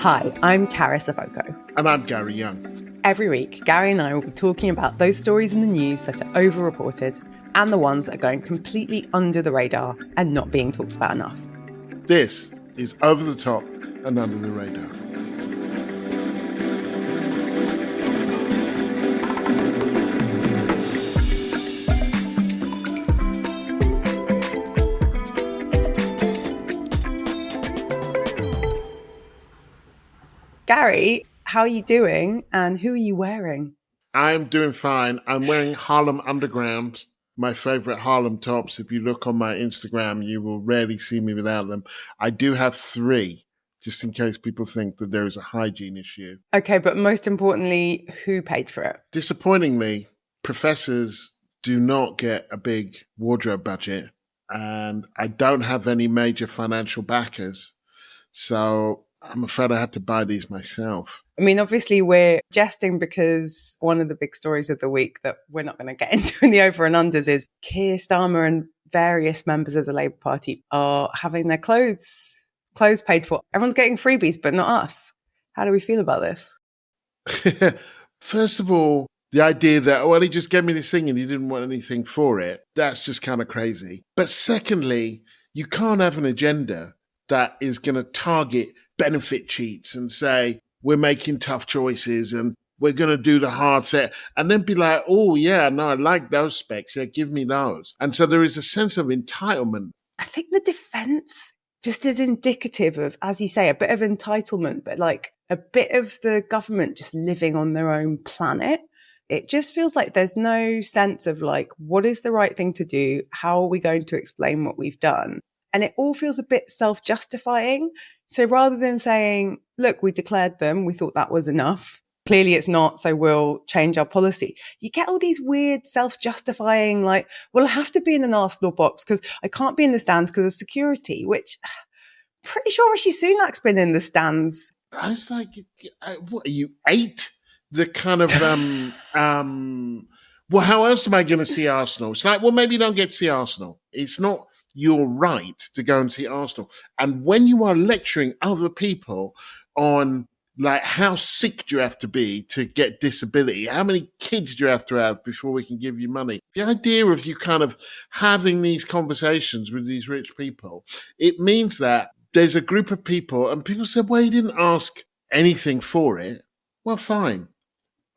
Hi, I'm Carys and And I'm Gary Young. Every week, Gary and I will be talking about those stories in the news that are overreported and the ones that are going completely under the radar and not being talked about enough. This is Over the Top and Under the Radar. Gary, how are you doing and who are you wearing? I'm doing fine. I'm wearing Harlem Underground, my favorite Harlem tops. If you look on my Instagram, you will rarely see me without them. I do have 3, just in case people think that there is a hygiene issue. Okay, but most importantly, who paid for it? Disappointingly, professors do not get a big wardrobe budget, and I don't have any major financial backers. So I'm afraid I had to buy these myself. I mean, obviously, we're jesting because one of the big stories of the week that we're not going to get into in the over and unders is Keir Starmer and various members of the Labour Party are having their clothes paid for. Everyone's getting freebies, but not us. How do we feel about this? First of all, the idea that, well, he just gave me this thing and he didn't want anything for it, that's just kind of crazy. But secondly, you can't have an agenda that is going to target benefit cheats and say, we're making tough choices and we're going to do the hard thing. And then be like, oh, yeah, no, I like those specs. Yeah, give me those. And so there is a sense of entitlement. I think the defence just is indicative of, as you say, a bit of entitlement, but like a bit of the government just living on their own planet. It just feels like there's no sense of like, what is the right thing to do? How are we going to explain what we've done? And it all feels a bit self-justifying. So rather than saying, look, we declared them, we thought that was enough. Clearly it's not, so we'll change our policy. You get all these weird self-justifying, like, well, I have to be in an Arsenal box because I can't be in the stands because of security, which I'm pretty sure Rishi Sunak's been in the stands. I was like, what are you, 8? The kind of, well, how else am I going to see Arsenal? It's like, well, maybe you don't get to see Arsenal. It's not your right to go and see Arsenal. And when you are lecturing other people on like how sick do you have to be to get disability, how many kids do you have to have before we can give you money, the idea of you kind of having these conversations with these rich people, it means that there's a group of people and people said, well, he didn't ask anything for it. Well, fine.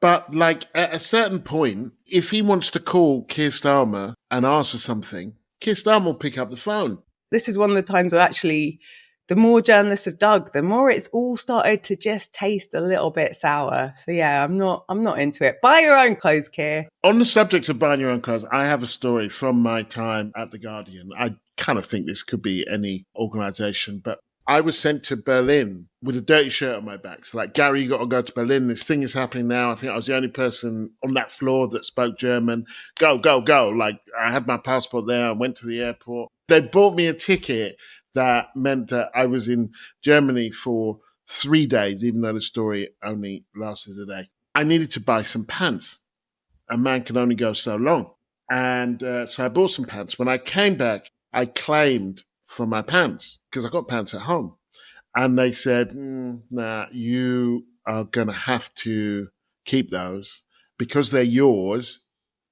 But like at a certain point, if he wants to call Keir Starmer and ask for something, Keir Starmer will pick up the phone. This is one of the times where actually the more journalists have dug, the more it's all started to just taste a little bit sour. So yeah, I'm not into it. Buy your own clothes, Keir. On the subject of buying your own clothes, I have a story from my time at The Guardian. I kind of think this could be any organisation, but I was sent to Berlin with a dirty shirt on my back. So like, Gary, you got to go to Berlin. This thing is happening now. I think I was the only person on that floor that spoke German. Go, go, go. Like, I had my passport there. I went to the airport. They bought me a ticket that meant that I was in Germany for 3 days, even though the story only lasted a day. I needed to buy some pants. A man can only go so long. And so I bought some pants. When I came back, I claimed for my pants because I got pants at home. And they said, nah, you are going to have to keep those because they're yours.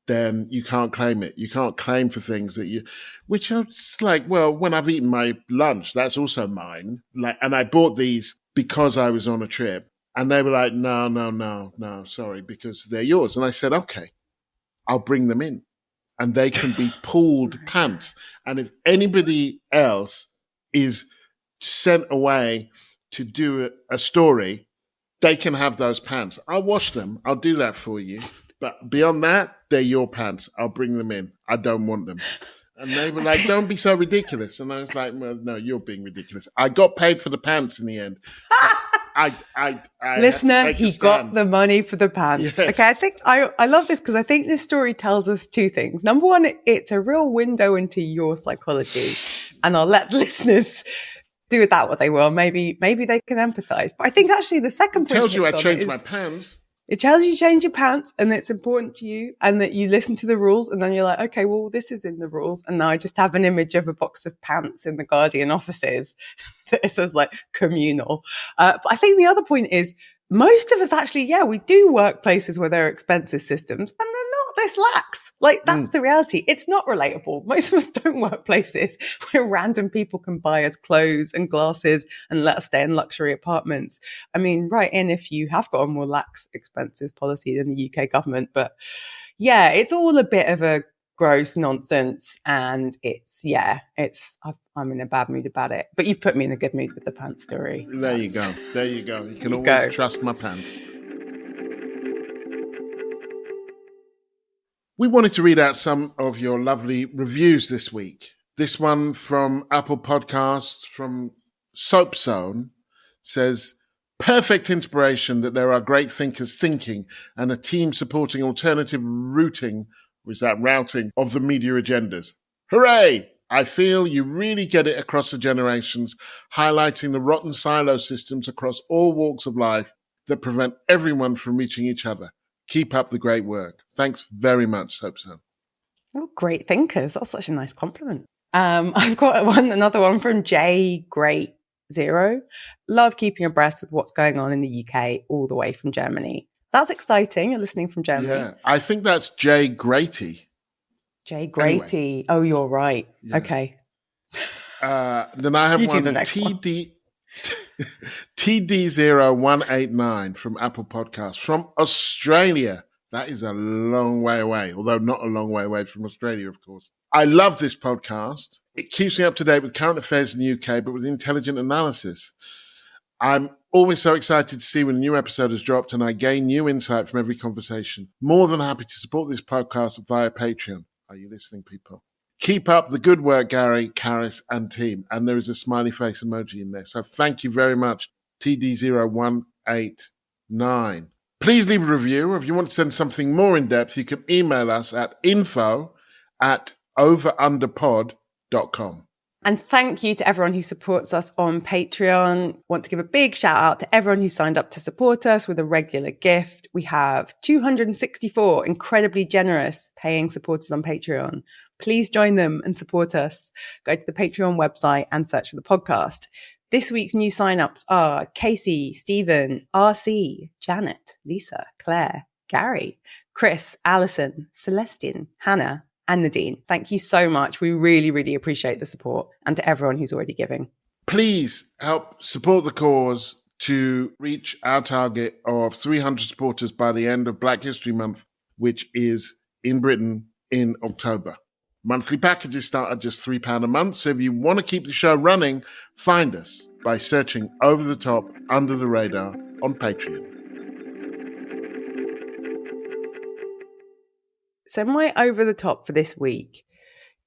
Then you can't claim it. You can't claim for things that you, which are just like, well, when I've eaten my lunch, that's also mine. Like, and I bought these because I was on a trip. And they were like, no, sorry, because they're yours. And I said, okay, I'll bring them in. And they can be pooled pants. And if anybody else is sent away to do a story, they can have those pants. I'll wash them. I'll do that for you. But beyond that, they're your pants. I'll bring them in. I don't want them. And they were like, don't be so ridiculous. And I was like, well, no, you're being ridiculous. I got paid for the pants in the end. Listener, he got the money for the pants. Yes. Okay, I think I love this because I think this story tells us 2 things. Number one, it's a real window into your psychology, and I'll let listeners do with that what they will. Maybe they can empathize. But I think actually the second point tells you I changed my pants. It tells you to change your pants and it's important to you and that you listen to the rules. And then you're like, okay, well, this is in the rules. And now I just have an image of a box of pants in the Guardian offices that says like communal. But I think the other point is most of us actually, yeah, we do work places where there are expensive systems and they're not this lax. Like that's the reality. It's not relatable. Most of us don't work places where random people can buy us clothes and glasses and let us stay in luxury apartments. I mean, write in if you have got a more lax expenses policy than the UK government. But yeah, it's all a bit of a gross nonsense. And I'm in a bad mood about it. But you've put me in a good mood with the pants story. There you go. You can always trust my pants. We wanted to read out some of your lovely reviews this week. This one from Apple Podcasts from Soap Zone says, perfect inspiration that there are great thinkers thinking and a team supporting alternative routing of the media agendas. Hooray! I feel you really get it across the generations, highlighting the rotten silo systems across all walks of life that prevent everyone from reaching each other. Keep up the great work. Thanks very much, Soapstone. Oh, great thinkers. That's such a nice compliment. I've got another one from J Great Zero. Love keeping abreast with what's going on in the UK all the way from Germany. That's exciting. You're listening from Germany. Yeah, I think that's Jay Grady. Jay Grady. Anyway. Oh, you're right. Yeah. Okay. Then I have one TD0189 from Apple Podcasts from Australia. That is a long way away, although not a long way away from Australia, of course. I love this podcast. It keeps me up to date with current affairs in the UK, but with intelligent analysis. I'm always so excited to see when a new episode has dropped and I gain new insight from every conversation. More than happy to support this podcast via Patreon. Are you listening, people? Keep up the good work, Gary, Carys, and team. And there is a smiley face emoji in there. So thank you very much, TD0189. Please leave a review. Or if you want to send something more in-depth, you can email us at info@overunderpod.com. And thank you to everyone who supports us on Patreon. Want to give a big shout out to everyone who signed up to support us with a regular gift. We have 264 incredibly generous paying supporters on Patreon. Please join them and support us. Go to the Patreon website and search for the podcast. This week's new signups are Casey, Stephen, RC, Janet, Lisa, Claire, Gary, Chris, Alison, Celestine, Hannah, and Nadine. Thank you so much. We really, really appreciate the support, and to everyone who's already giving. Please help support the cause to reach our target of 300 supporters by the end of Black History Month, which is in Britain in October. Monthly packages start at just £3 a month. So if you want to keep the show running, find us by searching Over the Top, Under the Radar on Patreon. So my over the top for this week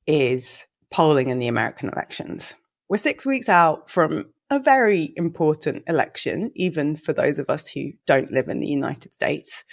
is polling in the American elections. We're 6 weeks out from a very important election, even for those of us who don't live in the United States.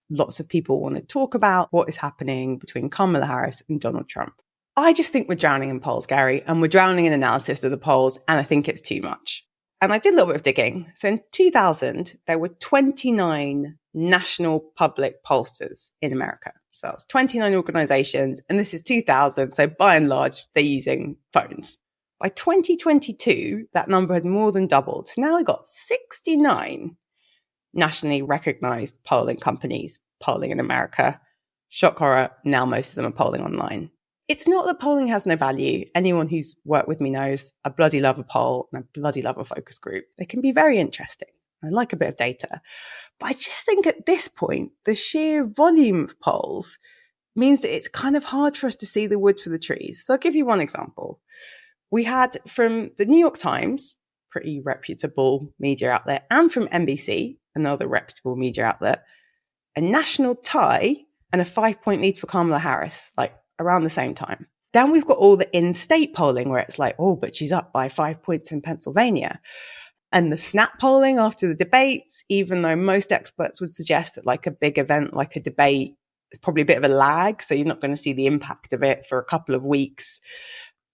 Lots of people want to talk about what is happening between Kamala Harris and Donald Trump. I just think we're drowning in polls, Gary, and we're drowning in analysis of the polls, and I think it's too much. And I did a little bit of digging. So in 2000, there were 29 national public pollsters in America. So it's 29 organizations, and this is 2000. So by and large, they're using phones. By 2022, that number had more than doubled. So now we've got 69 nationally recognized polling companies polling in America. Shock horror, now most of them are polling online. It's not that polling has no value. Anyone who's worked with me knows I bloody love a poll and I bloody love a focus group. They can be very interesting. I like a bit of data. But I just think at this point, the sheer volume of polls means that it's kind of hard for us to see the wood for the trees. So I'll give you one example. We had from the New York Times, pretty reputable media outlet, and from NBC, another reputable media outlet, a national tie and a 5-point lead for Kamala Harris, like around the same time. Then we've got all the in-state polling where it's like, oh, but she's up by 5 points in Pennsylvania. And the snap polling after the debates, even though most experts would suggest that like a big event, like a debate, is probably a bit of a lag. So you're not going to see the impact of it for a couple of weeks.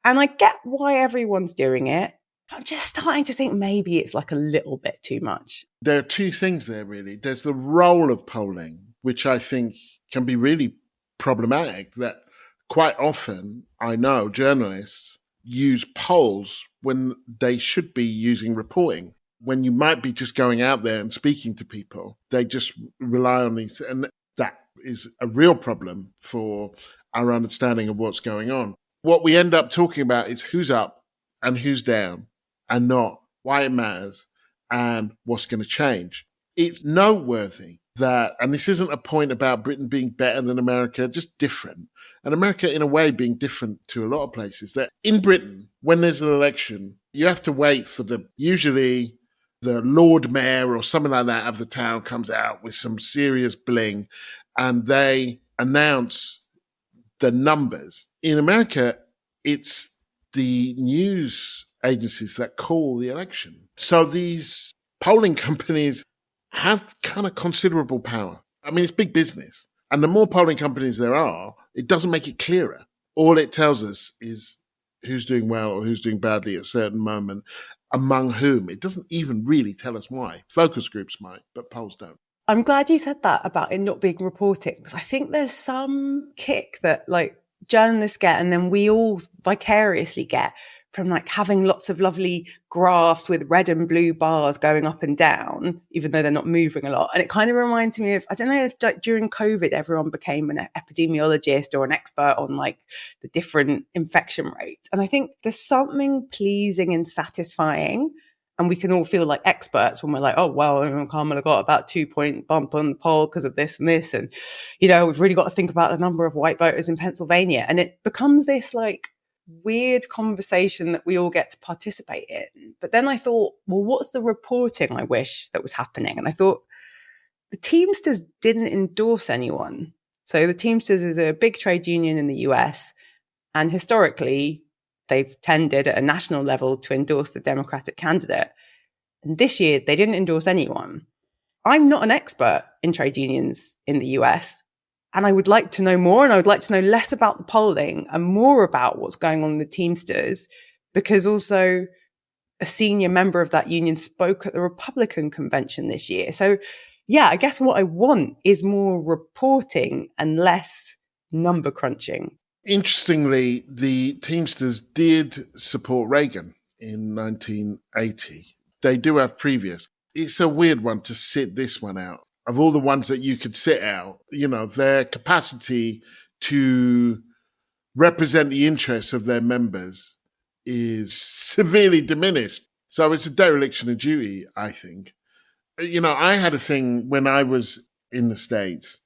And I get why everyone's doing it. I'm just starting to think maybe it's like a little bit too much. There are two things there, really. There's the role of polling, which I think can be really problematic, that quite often I know journalists use polls when they should be using reporting. When you might be just going out there and speaking to people, they just rely on these. And that is a real problem for our understanding of what's going on. What we end up talking about is who's up and who's down, and not why it matters and what's going to change. It's noteworthy that, and this isn't a point about Britain being better than America, just different. And America, in a way, being different to a lot of places, that in Britain, when there's an election, you have to wait for usually the Lord Mayor or something like that of the town comes out with some serious bling and they announce the numbers. In America, it's the news agencies that call the election. So these polling companies have kind of considerable power. I mean, it's big business. And the more polling companies there are, it doesn't make it clearer. All it tells us is who's doing well or who's doing badly at a certain moment, among whom. It doesn't even really tell us why. Focus groups might, but polls don't. I'm glad you said that about it not being reporting, because I think there's some kick that like journalists get and then we all vicariously get from like having lots of lovely graphs with red and blue bars going up and down, even though they're not moving a lot. And it kind of reminds me of, I don't know if like during COVID, everyone became an epidemiologist or an expert on like the different infection rates. And I think there's something pleasing and satisfying. And we can all feel like experts when we're like, oh, well, Kamala got about 2-point bump on the poll because of this and this. And, you know, we've really got to think about the number of white voters in Pennsylvania. And it becomes this like weird conversation that we all get to participate in. But then I thought, well, what's the reporting I wish that was happening? And I thought the Teamsters didn't endorse anyone. So the Teamsters is a big trade union in the US. And historically, they've tended at a national level to endorse the Democratic candidate. And this year, they didn't endorse anyone. I'm not an expert in trade unions in the US. And I would like to know more, and I would like to know less about the polling and more about what's going on in the Teamsters, because also a senior member of that union spoke at the Republican convention this year. So yeah, I guess what I want is more reporting and less number crunching. Interestingly, the Teamsters did support Reagan in 1980. They do have previous. It's a weird one to sit this one out. Of all the ones that you could sit out, you know, their capacity to represent the interests of their members is severely diminished. So it's a dereliction of duty, I think. You know, I had a thing when I was in the States.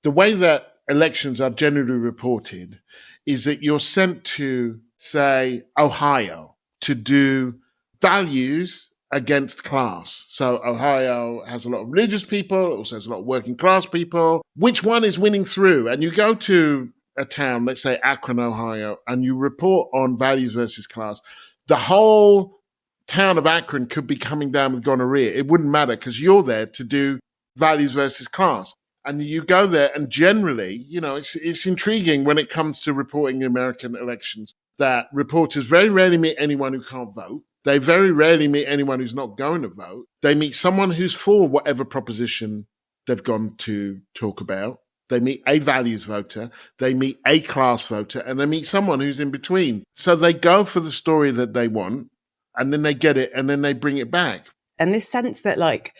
The way that elections are generally reported is that you're sent to, say, Ohio to do values against class. So Ohio has a lot of religious people, it also has a lot of working class people. Which one is winning through? And you go to a town, let's say Akron, Ohio, and you report on values versus class. The whole town of Akron could be coming down with gonorrhea. It wouldn't matter because you're there to do values versus class. And you go there and generally, you know, it's intriguing when it comes to reporting American elections that reporters very rarely meet anyone who can't vote. They very rarely meet anyone who's not going to vote. They meet someone who's for whatever proposition they've gone to talk about. They meet a values voter, they meet a class voter, and they meet someone who's in between. So they go for the story that they want, and then they get it, and then they bring it back. And this sense that like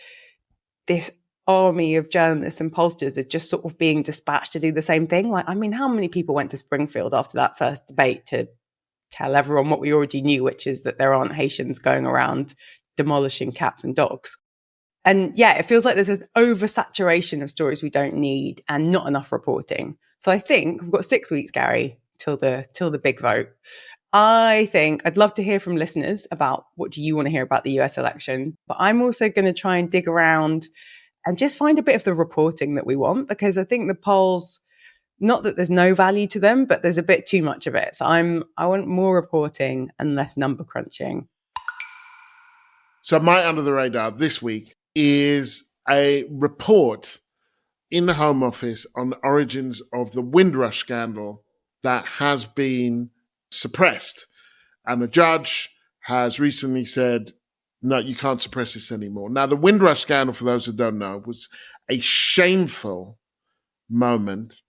this army of journalists and pollsters are just sort of being dispatched to do the same thing. Like, I mean, how many people went to Springfield after that first debate to tell everyone what we already knew, which is that there aren't Haitians going around demolishing cats and dogs? And yeah, it feels like there's an oversaturation of stories we don't need and not enough reporting. So I think we've got 6 weeks, Gary, till the big vote. I think I'd love to hear from listeners about what do you want to hear about the US election, but I'm also going to try and dig around and just find a bit of the reporting that we want, because I think the polls, not that there's no value to them, but there's a bit too much of it. So I want more reporting and less number crunching. So my under the radar this week is a report in the Home Office on the origins of the Windrush scandal that has been suppressed. And the judge has recently said, no, you can't suppress this anymore. Now, the Windrush scandal, for those who don't know, was a shameful moment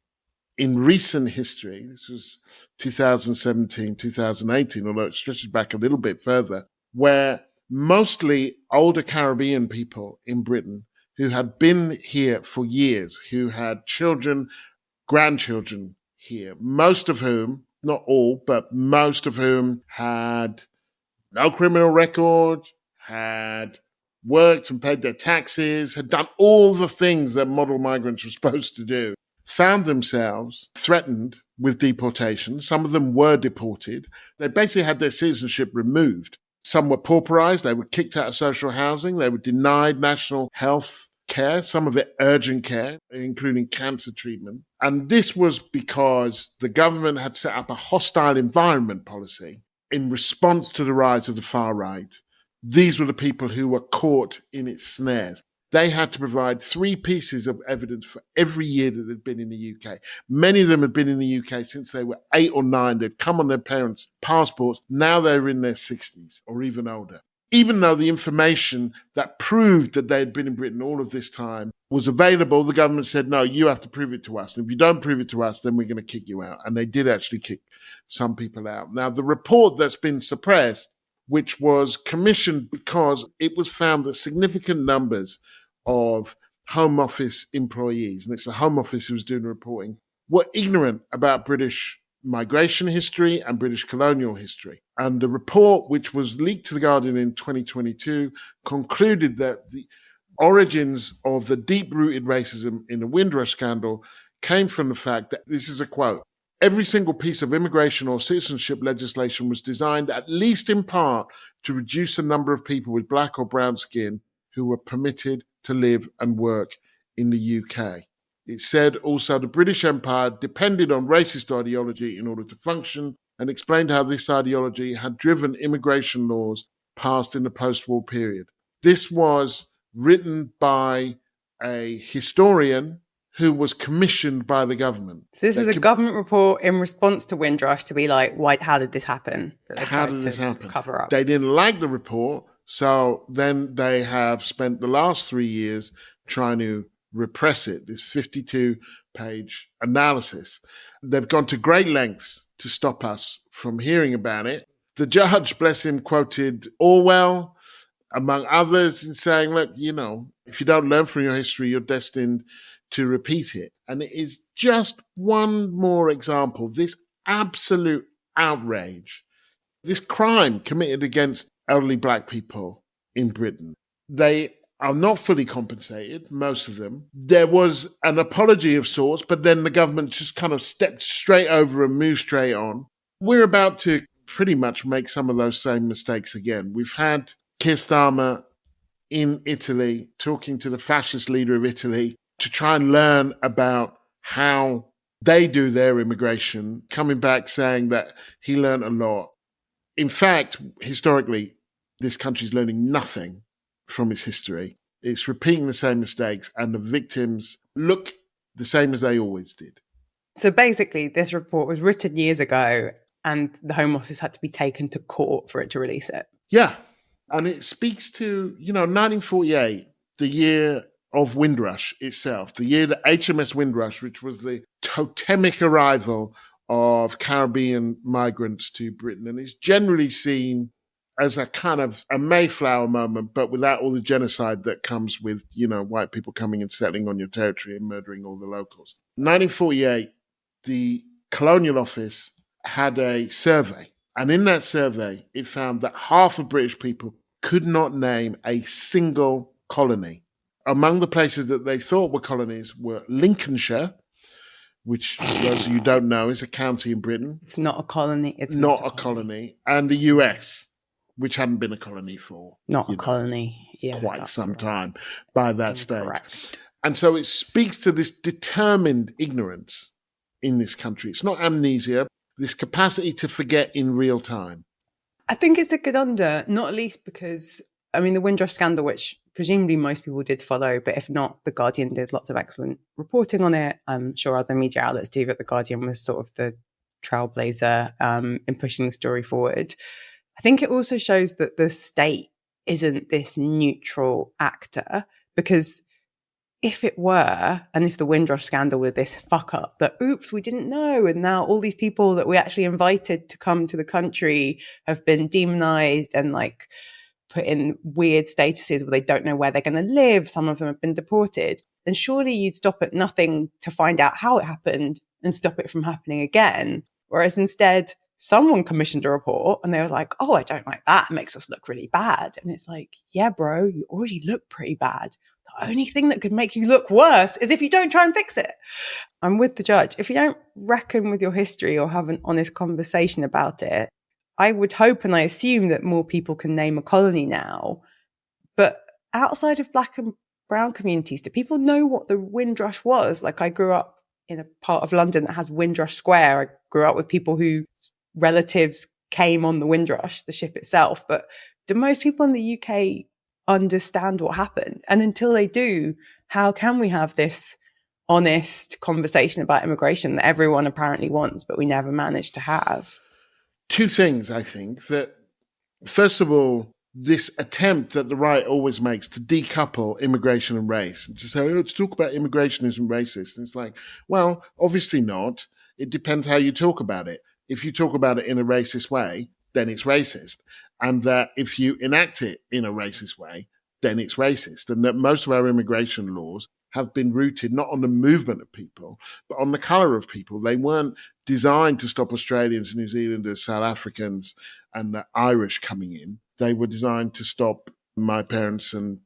in recent history. This was 2017, 2018, although it stretches back a little bit further, where mostly older Caribbean people in Britain who had been here for years, who had children, grandchildren here, most of whom, not all, but most of whom had no criminal record, had worked and paid their taxes, had done all the things that model migrants were supposed to do, found themselves threatened with deportation. Some of them were deported. They basically had their citizenship removed. Some were pauperized. They were kicked out of social housing. They were denied national health care, some of it urgent care, including cancer treatment. And this was because the government had set up a hostile environment policy in response to the rise of the far right. These were the people who were caught in its snares. They had to provide 3 pieces of evidence for every year that they'd been in the UK. Many of them had been in the UK since they were 8 or 9. They'd come on their parents' passports. Now they're in their 60s or even older. Even though the information that proved that they had been in Britain all of this time was available, the government said, no, you have to prove it to us. And if you don't prove it to us, then we're going to kick you out. And they did actually kick some people out. Now, the report that's been suppressed, which was commissioned because it was found that significant numbers of Home Office employees, and it's the Home Office who was doing the reporting, were ignorant about British migration history and British colonial history. And the report, which was leaked to The Guardian in 2022, concluded that the origins of the deep-rooted racism in the Windrush scandal came from the fact that, this is a quote, every single piece of immigration or citizenship legislation was designed, at least in part, to reduce the number of people with black or brown skin who were permitted to live and work in the UK. It said also the British Empire depended on racist ideology in order to function, and explained how this ideology had driven immigration laws passed in the post-war period. This was written by a historian who was commissioned by the government. So this is a government report in response to Windrush to be like, how did this happen? How did this happen? Cover up. They didn't like the report, so then they have spent the last 3 years trying to repress it, this 52-page analysis. They've gone to great lengths to stop us from hearing about it. The judge, bless him, quoted Orwell, among others, in saying, look, if you don't learn from your history, you're destined to repeat it. And it is just one more example, this absolute outrage, this crime committed against elderly black people in Britain. They are not fully compensated, most of them. There was an apology of sorts, but then the government just kind of stepped straight over and moved straight on. We're about to pretty much make some of those same mistakes again. We've had Keir Starmer in Italy talking to the fascist leader of Italy to try and learn about how they do their immigration, coming back saying that he learned a lot. In fact, historically, this country's learning nothing from its history. It's repeating the same mistakes, and the victims look the same as they always did. So basically, this report was written years ago, and the Home Office had to be taken to court for it to release it. Yeah, and it speaks to, 1948, the year of Windrush itself, the year that HMS Windrush, which was the totemic arrival of Caribbean migrants to Britain, and is generally seen as a kind of a Mayflower moment, but without all the genocide that comes with, white people coming and settling on your territory and murdering all the locals. 1948, the Colonial Office had a survey, and in that survey, it found that half of British people could not name a single colony. Among the places that they thought were colonies were Lincolnshire, which, for those of you who don't know, is a county in Britain. It's not a colony. It's not a colony. And the US, which hadn't been a colony for not a colony. Yeah, quite some time by that Incorrect. stage. And so it speaks to this determined ignorance in this country. It's not amnesia, this capacity to forget in real time. I think it's a good under, not least because, the Windrush scandal, which presumably most people did follow, but if not, The Guardian did lots of excellent reporting on it. I'm sure other media outlets do, but The Guardian was sort of the trailblazer in pushing the story forward, I think it also shows that the state isn't this neutral actor, because if it were, and if the Windrush scandal were this fuck up that, oops, we didn't know, and now all these people that we actually invited to come to the country have been demonized and like put in weird statuses where they don't know where they're going to live, some of them have been deported, then surely you'd stop at nothing to find out how it happened and stop it from happening again. Whereas instead, someone commissioned a report and they were like, oh, I don't like that. It makes us look really bad. And it's like, yeah, bro, you already look pretty bad. The only thing that could make you look worse is if you don't try and fix it. I'm with the judge. If you don't reckon with your history or have an honest conversation about it, I would hope and I assume that more people can name a colony now. But outside of black and brown communities, do people know what the Windrush was? Like, I grew up in a part of London that has Windrush Square. I grew up with people whose relatives came on the Windrush, the ship itself. But do most people in the UK understand what happened? And until they do, how can we have this honest conversation about immigration that everyone apparently wants, but we never managed to have? Two things, I think. That, first of all, this attempt that the right always makes to decouple immigration and race, and to say, oh, let's talk about immigration isn't racist. And it's like, well, obviously not. It depends how you talk about it. If you talk about it in a racist way, then it's racist. And that if you enact it in a racist way, then it's racist. And that most of our immigration laws have been rooted not on the movement of people, but on the colour of people. They weren't designed to stop Australians, New Zealanders, South Africans, and the Irish coming in. They were designed to stop my parents and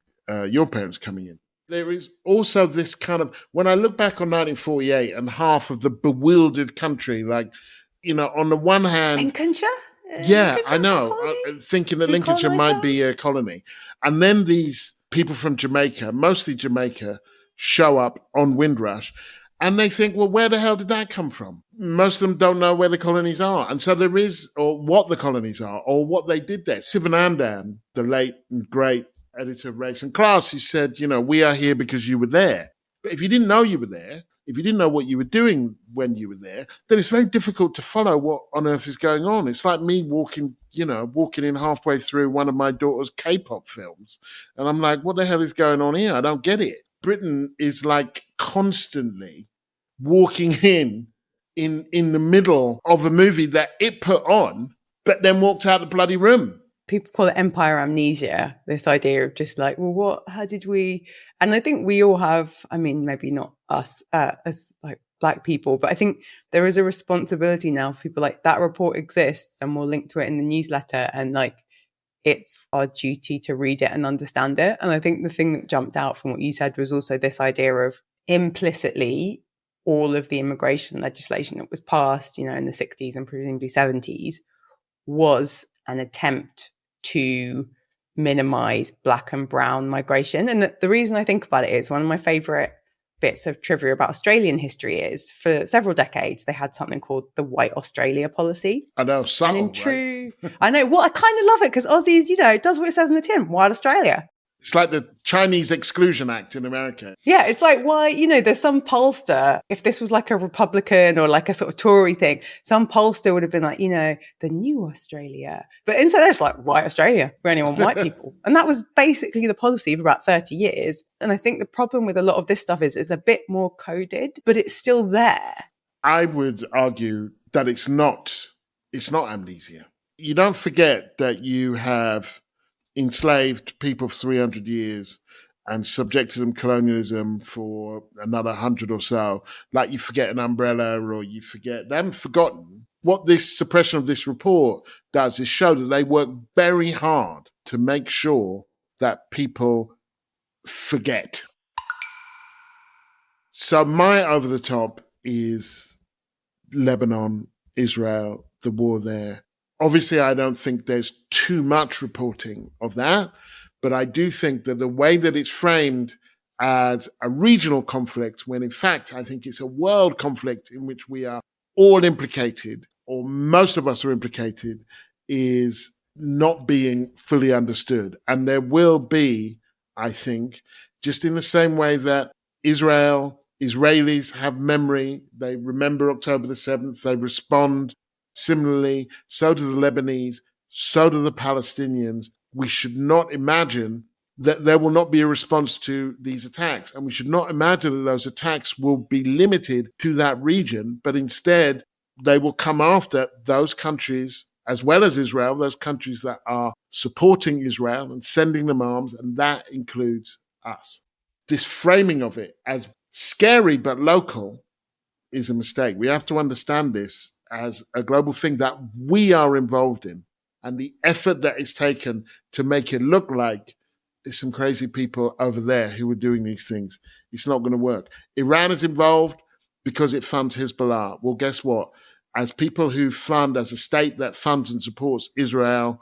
your parents coming in. There is also this kind of, when I look back on 1948 and half of the bewildered country, like, you know, on the one hand, Lincolnshire? Yeah, I know. Thinking that Lincolnshire might be a colony. And then these people from Jamaica, mostly Jamaica, show up on Windrush and they think, well, where the hell did that come from? Most of them don't know where the colonies are. And so there is, or what the colonies are, or what they did there. Sivanandan, the late and great editor of Race and Class, who said, you know, we are here because you were there. But if you didn't know you were there, if you didn't know what you were doing when you were there, then it's very difficult to follow what on earth is going on. It's like me walking in halfway through one of my daughter's K-pop films. And I'm like, what the hell is going on here? I don't get it. Britain is like constantly walking in the middle of a movie that it put on, but then walked out the bloody room. People call it empire amnesia, this idea of just like, well, how did we? And I think we all have, I mean, maybe not us as like Black people, but I think there is a responsibility now for people like that report exists and we'll link to it in the newsletter, and like it's our duty to read it and understand it. And I think the thing that jumped out from what you said was also this idea of implicitly all of the immigration legislation that was passed, you know, in the 60s and presumably 70s was an attempt to minimize Black and brown migration. And the reason I think about it is one of my favorite bits of trivia about Australian history is for several decades, they had something called the White Australia policy. I know, subtle, and in true, right? I know, well, I kind of love it because Aussies, you know, it does what it says in the tin, White Australia. It's like the Chinese Exclusion Act in America. Yeah, it's like, why, you know, there's some pollster, if this was like a Republican or like a sort of Tory thing, some pollster would have been like, you know, the new Australia. But instead, there's like, White Australia, we only want white people. And that was basically the policy for about 30 years. And I think the problem with a lot of this stuff is it's a bit more coded, but it's still there. I would argue that it's not amnesia. You don't forget that you have enslaved people for 300 years and subjected them to colonialism for another 100 or so, like you forget an umbrella or you forget. They haven't forgotten. What this suppression of this report does is show that they work very hard to make sure that people forget. So my over the top is Lebanon, Israel, the war there. Obviously, I don't think there's too much reporting of that, but I do think that the way that it's framed as a regional conflict, when in fact I think it's a world conflict in which we are all implicated, or most of us are implicated, is not being fully understood. And there will be, I think, just in the same way that Israelis have memory, they remember October the 7th, they respond. Similarly, so do the Lebanese, so do the Palestinians. We should not imagine that there will not be a response to these attacks. And we should not imagine that those attacks will be limited to that region, but instead they will come after those countries as well as Israel, those countries that are supporting Israel and sending them arms, and that includes us. This framing of it as scary but local is a mistake. We have to understand this as a global thing that we are involved in, and the effort that is taken to make it look like there's some crazy people over there who are doing these things. It's not going to work. Iran is involved because it funds Hezbollah. Well, guess what? As people who fund, as a state that funds and supports Israel,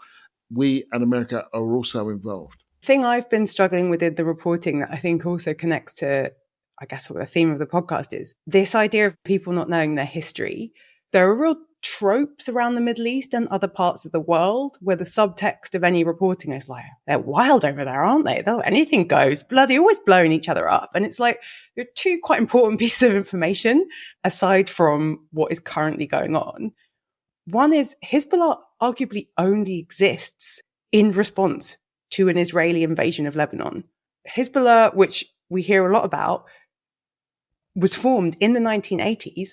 we and America are also involved. The thing I've been struggling with in the reporting that I think also connects to, I guess, what the theme of the podcast is, this idea of people not knowing their history. There are real tropes around the Middle East and other parts of the world where the subtext of any reporting is like, they're wild over there, aren't they? Anything goes, bloody always blowing each other up. And it's like, there are two quite important pieces of information aside from what is currently going on. One is Hezbollah arguably only exists in response to an Israeli invasion of Lebanon. Hezbollah, which we hear a lot about, was formed in the 1980s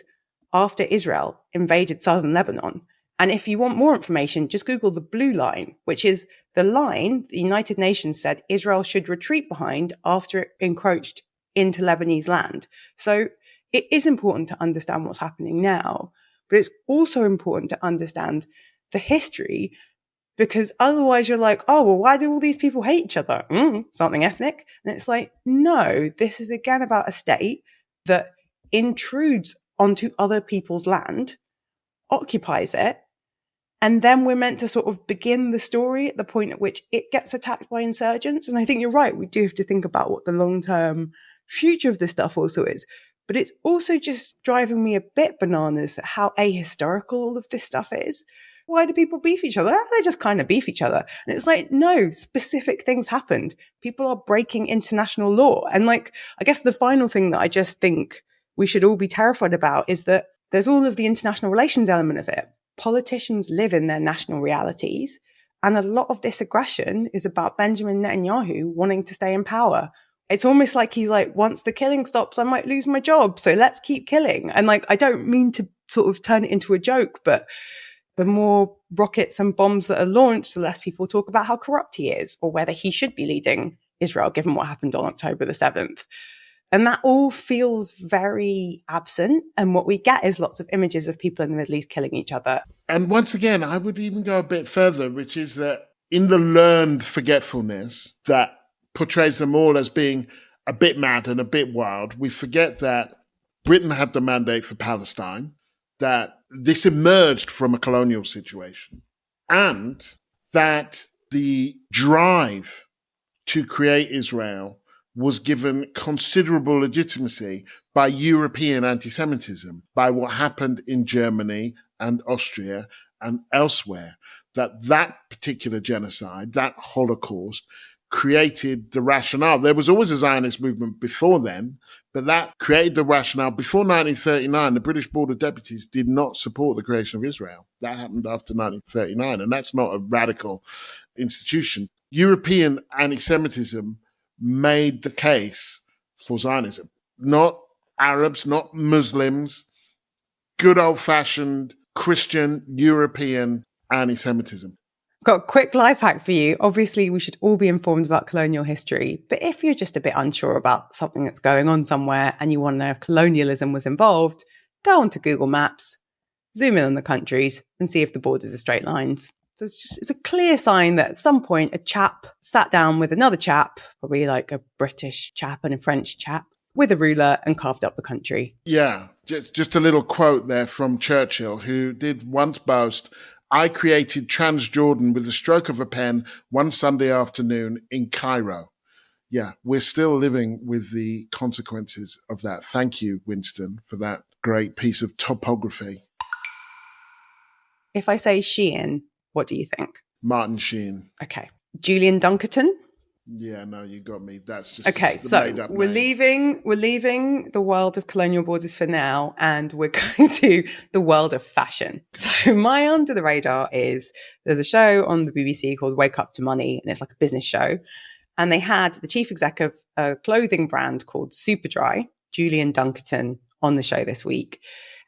after Israel invaded southern Lebanon. And if you want more information, just Google the blue line, which is the line the United Nations said Israel should retreat behind after it encroached into Lebanese land. So it is important to understand what's happening now, but it's also important to understand the history, because otherwise you're like, oh, well, why do all these people hate each other? Something ethnic. And it's like, no, this is again about a state that intrudes onto other people's land, occupies it, and then we're meant to sort of begin the story at the point at which it gets attacked by insurgents. And I think you're right. We do have to think about what the long-term future of this stuff also is. But it's also just driving me a bit bananas at how ahistorical all of this stuff is. Why do people beef each other? They just kind of beef each other. And it's like, no, specific things happened. People are breaking international law. And like, I guess the final thing that I just think we should all be terrified about is that there's all of the international relations element of it. Politicians live in their national realities. And a lot of this aggression is about Benjamin Netanyahu wanting to stay in power. It's almost like he's like, once the killing stops, I might lose my job. So let's keep killing. And like, I don't mean to sort of turn it into a joke, but the more rockets and bombs that are launched, the less people talk about how corrupt he is or whether he should be leading Israel, given what happened on October the 7th. And that all feels very absent. And what we get is lots of images of people in the Middle East killing each other. And once again, I would even go a bit further, which is that in the learned forgetfulness that portrays them all as being a bit mad and a bit wild, we forget that Britain had the mandate for Palestine, that this emerged from a colonial situation, and that the drive to create Israel was given considerable legitimacy by European anti-Semitism, by what happened in Germany and Austria and elsewhere, that particular genocide, that Holocaust, created the rationale. There was always a Zionist movement before then, but that created the rationale. Before 1939, the British Board of Deputies did not support the creation of Israel. That happened after 1939, and that's not a radical institution. European anti-Semitism made the case for Zionism. Not Arabs, not Muslims, good old-fashioned Christian European anti-Semitism. Got a quick life hack for you. Obviously, we should all be informed about colonial history, but if you're just a bit unsure about something that's going on somewhere and you want to know if colonialism was involved, go onto Google Maps, zoom in on the countries and see if the borders are straight lines. So it's a clear sign that at some point a chap sat down with another chap, probably like a British chap and a French chap, with a ruler and carved up the country. Yeah, just a little quote there from Churchill, who did once boast, "I created Transjordan with the stroke of a pen one Sunday afternoon in Cairo." Yeah, we're still living with the consequences of that. Thank you, Winston, for that great piece of topography. If I say Sheehan, what do you think? Martin Sheen. Okay. Julian Dunkerton? Yeah, no, you got me. That's just Okay, the so made-up we're name. leaving the world of colonial borders for now, and we're going to the world of fashion. So my under the radar is there's a show on the BBC called Wake Up to Money, and it's like a business show. And they had the chief exec of a clothing brand called Superdry, Julian Dunkerton, on the show this week.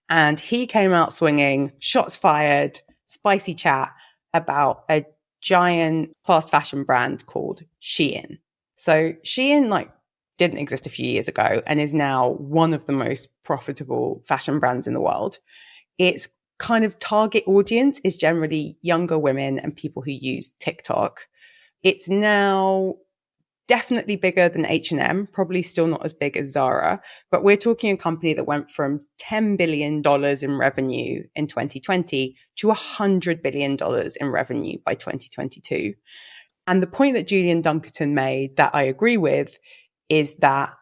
And he came out swinging, shots fired, spicy chat about a giant fast fashion brand called Shein. So Shein didn't exist a few years ago and is now one of the most profitable fashion brands in the world. Its kind of target audience is generally younger women and people who use TikTok. It's now definitely bigger than H&M, probably still not as big as Zara, but we're talking a company that went from $10 billion in revenue in 2020 to $100 billion in revenue by 2022. And the point that Julian Dunkerton made that I agree with is that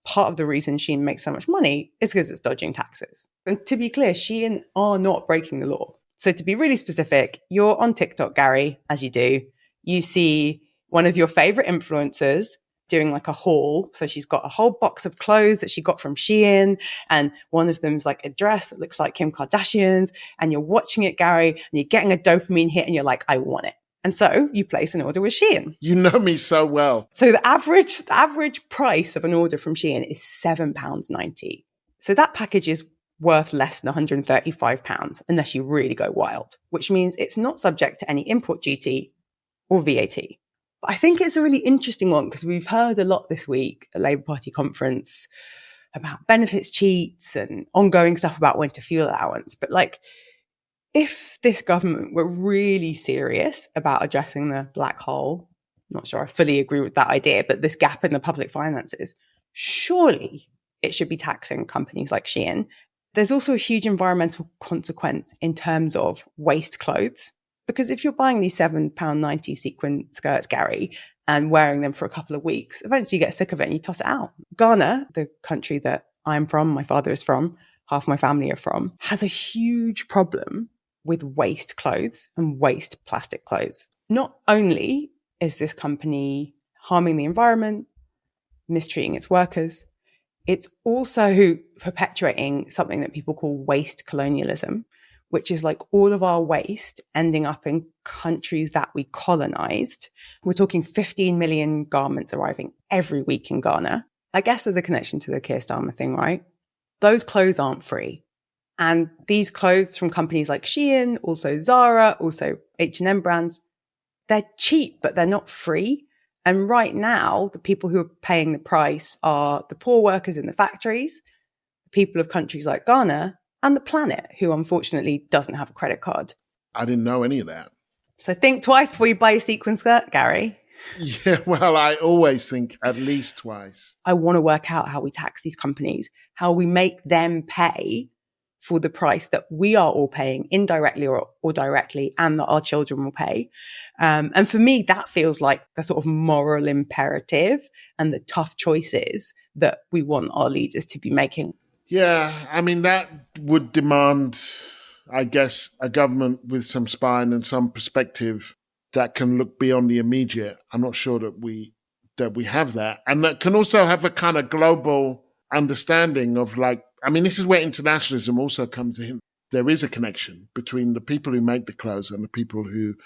part of the reason Shein makes so much money is because it's dodging taxes. And to be clear, Shein are not breaking the law. So to be really specific, you're on TikTok, Gary, as you do. You see one of your favorite influencers doing like a haul. So she's got a whole box of clothes that she got from Shein. And one of them's like a dress that looks like Kim Kardashian's. And you're watching it, Gary, and you're getting a dopamine hit and you're like, I want it. And so you place an order with Shein. You know me so well. So the average price of an order from Shein is £7.90. So that package is worth less than £135 unless you really go wild, which means it's not subject to any import duty or VAT. But I think it's a really interesting one because we've heard a lot this week at Labour Party conference about benefits cheats and ongoing stuff about winter fuel allowance. But if this government were really serious about addressing the black hole, not sure I fully agree with that idea, but this gap in the public finances, surely it should be taxing companies like Shein. There's also a huge environmental consequence in terms of waste clothes. Because if you're buying these £7.90 sequin skirts, Gary, and wearing them for a couple of weeks, eventually you get sick of it and you toss it out. Ghana, the country that I'm from, my father is from, half my family are from, has a huge problem with waste clothes and waste plastic clothes. Not only is this company harming the environment, mistreating its workers, it's also perpetuating something that people call waste colonialism, which is like all of our waste ending up in countries that we colonized. We're talking 15 million garments arriving every week in Ghana. I guess there's a connection to the Keir Starmer thing, right? Those clothes aren't free. And these clothes from companies like Shein, also Zara, also H&M brands, they're cheap, but they're not free. And right now, the people who are paying the price are the poor workers in the factories, the people of countries like Ghana, and the planet, who unfortunately doesn't have a credit card. I didn't know any of that. So think twice before you buy a sequin skirt, Gary. Yeah, well, I always think at least twice. I want to work out how we tax these companies, how we make them pay for the price that we are all paying indirectly or directly, and that our children will pay. And for me, that feels like the sort of moral imperative and the tough choices that we want our leaders to be making. Yeah, I mean, that would demand, I guess, a government with some spine and some perspective that can look beyond the immediate. I'm not sure that we have that. And that can also have a kind of global understanding of this is where internationalism also comes in. There is a connection between the people who make the clothes and the people who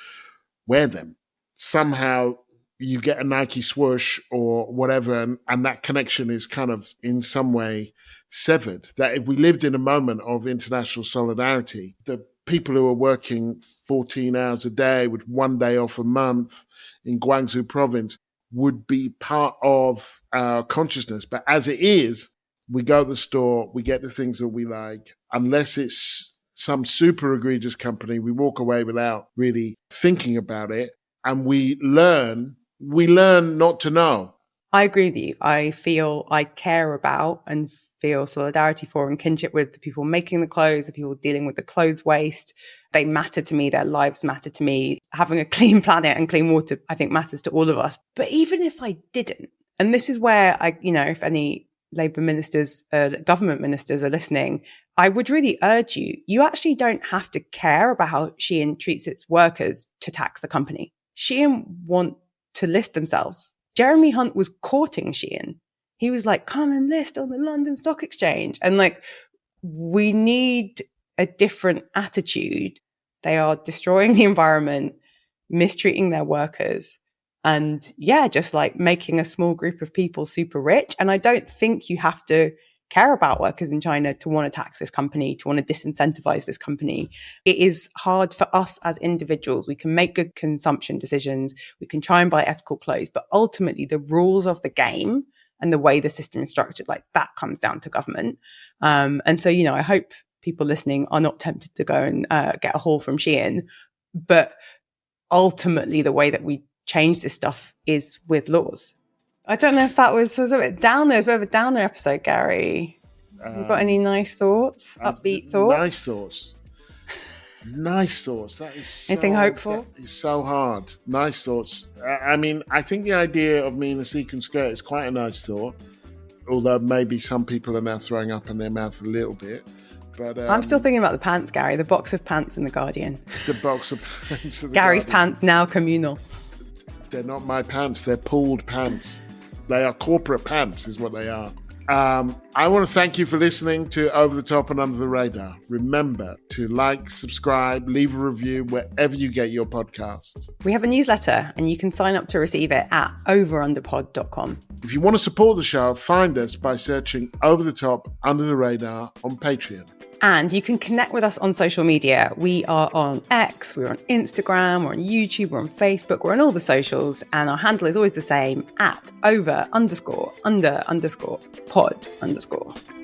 wear them. Somehow you get a Nike swoosh or whatever, and that connection is kind of in some way severed. That if we lived in a moment of international solidarity, the people who are working 14 hours a day with 1 day off a month in Guangzhou province would be part of our consciousness. But as it is, we go to the store, we get the things that we like. Unless it's some super egregious company, we walk away without really thinking about it. And we learn not to know. I agree with you. I feel I care about and feel solidarity for and kinship with the people making the clothes, the people dealing with the clothes waste. They matter to me. Their lives matter to me. Having a clean planet and clean water, I think, matters to all of us. But even if I didn't, and this is where if any Labour ministers, government ministers are listening, I would really urge you actually don't have to care about how Shein treats its workers to tax the company. Shein want to list themselves Jeremy Hunt was courting Shein. He was like, come and list on the London Stock Exchange. And like, we need a different attitude. They are destroying the environment, mistreating their workers, and just like making a small group of people super rich. And I don't think you have to care about workers in China to want to tax this company, to want to disincentivize this company. It is hard for us as individuals. We can make good consumption decisions. We can try and buy ethical clothes, but ultimately the rules of the game and the way the system is structured, like that comes down to government. And so, I hope people listening are not tempted to go and get a haul from Shein, but ultimately the way that we change this stuff is with laws. I don't know if that was a bit downer, a bit of a downer episode, Gary. You got any nice thoughts, upbeat thoughts? Nice thoughts. That is anything hopeful? That is so hard. Nice thoughts. I mean, I think the idea of me in a sequin skirt is quite a nice thought, although maybe some people are now throwing up in their mouth a little bit. But I'm still thinking about the pants, Gary, the box of pants in The Guardian. The box of pants. Gary's pants, now communal. They're not my pants. They're pooled pants. They are corporate pants is what they are. I want to thank you for listening to Over the Top and Under the Radar. Remember to like, subscribe, leave a review wherever you get your podcasts. We have a newsletter and you can sign up to receive it at overunderpod.com. If you want to support the show, find us by searching Over the Top, Under the Radar on Patreon. And you can connect with us on social media. We are on X, we're on Instagram, we're on YouTube, we're on Facebook, we're on all the socials. And our handle is always the same, at over_under_pod_.